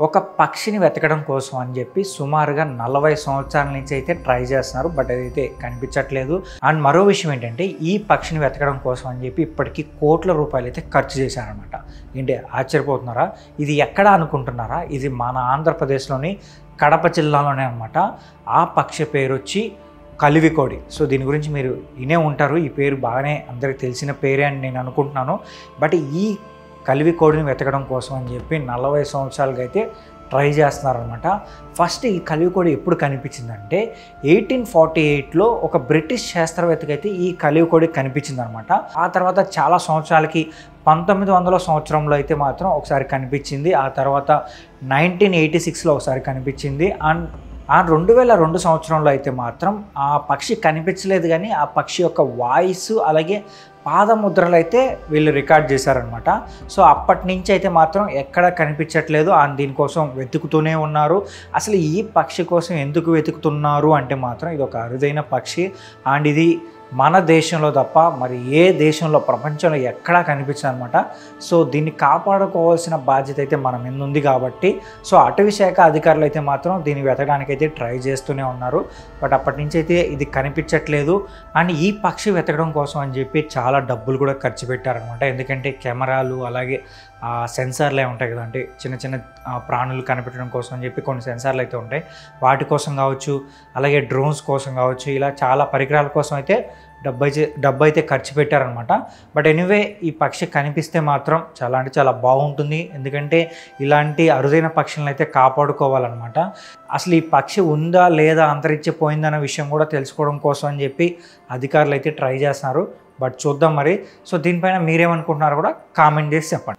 ఒక పక్షిని వెతకడం కోసం అని చెప్పి సుమారుగా 40 సంవత్సరాల నుంచి అయితే ట్రై చేస్తున్నారు. బట్ అదైతే కనిపించట్లేదు. అండ్ మరో విషయం ఏంటంటే ఈ పక్షిని వెతకడం కోసం అని చెప్పి ఇప్పటికీ కోట్ల రూపాయలు అయితే ఖర్చు చేశారనమాట. ఏంటి ఆశ్చర్యపోతున్నారా? ఇది ఎక్కడ అనుకుంటున్నారా? ఇది మన ఆంధ్రప్రదేశ్లోని కడప జిల్లాలోనే అనమాట. ఆ పక్షి పేరు వచ్చి కలివికోడి. సో దీని గురించి మీరు వినే ఉంటారు. ఈ పేరు బాగానే అందరికి తెలిసిన పేరే అని నేను అనుకుంటున్నాను. బట్ ఈ కలివికోడిని వెతకడం కోసం అని చెప్పి 40 సంవత్సరాలుగా అయితే ట్రై చేస్తున్నారనమాట. ఫస్ట్ ఈ కలివికోడి ఎప్పుడు కనిపించిందంటే 1848లో ఒక బ్రిటిష్ శాస్త్రవేత్తకైతే ఈ కలివికోడి కనిపించిందనమాట. ఆ తర్వాత చాలా సంవత్సరాలకి 1900 సంవత్సరంలో అయితే మాత్రం ఒకసారి కనిపించింది. ఆ తర్వాత 1986లో ఒకసారి కనిపించింది. అండ్ 2002 సంవత్సరంలో అయితే మాత్రం ఆ పక్షి కనిపించలేదు, కానీ ఆ పక్షి యొక్క వాయిస్ అలాగే పాదముద్రలు అయితే వీళ్ళు రికార్డ్ చేశారనమాట. సో అప్పటి నుంచి అయితే మాత్రం ఎక్కడ కనిపించట్లేదు. అండ్ దీనికోసం వెతుకుతూనే ఉన్నారు. అసలు ఈ పక్షి కోసం ఎందుకు వెతుకుతున్నారు అంటే మాత్రం ఇది ఒక అరుదైన పక్షి. అండ్ ఇది మన దేశంలో తప్ప మరి ఏ దేశంలో ప్రపంచంలో ఎక్కడా కనిపించదు అనమాట. సో దీన్ని కాపాడుకోవాల్సిన బాధ్యత అయితే మన మీద ఉంది కాబట్టి సో అటవీ శాఖ అధికారులు అయితే మాత్రం దీన్ని వెతకడానికి అయితే ట్రై చేస్తూనే ఉన్నారు. బట్ అప్పటి నుంచి అయితే ఇది కనిపించట్లేదు. అండ్ ఈ పక్షి వెతకడం కోసం అని చెప్పి చాలా డబ్బులు కూడా ఖర్చు పెట్టారనమాట. ఎందుకంటే కెమెరాలు అలాగే సెన్సార్లు ఉంటాయి కదా, అంటే చిన్న చిన్న ప్రాణులు కనిపెట్టడం కోసం అని చెప్పి కొన్ని సెన్సార్లు అయితే ఉంటాయి. వాటి కోసం కావచ్చు, అలాగే డ్రోన్స్ కోసం కావచ్చు, ఇలా చాలా పరికరాల కోసం అయితే డబ్బు అయితే ఖర్చు పెట్టారనమాట. బట్ ఎనీవే ఈ పక్షి కనిపిస్తే మాత్రం చాలా అంటే చాలా బాగుంటుంది. ఎందుకంటే ఇలాంటి అరుదైన పక్షులను అయితే కాపాడుకోవాలన్నమాట. అసలు ఈ పక్షి ఉందా లేదా అంతరించిపోయిందన్న విషయం కూడా తెలుసుకోవడం కోసం అని చెప్పి అధికారులు అయితే ట్రై చేస్తున్నారు. బట్ చూద్దాం మరి. సో దీనిపైన మీరేమనుకుంటున్నారో కూడా కామెంట్ చేసి చెప్పండి.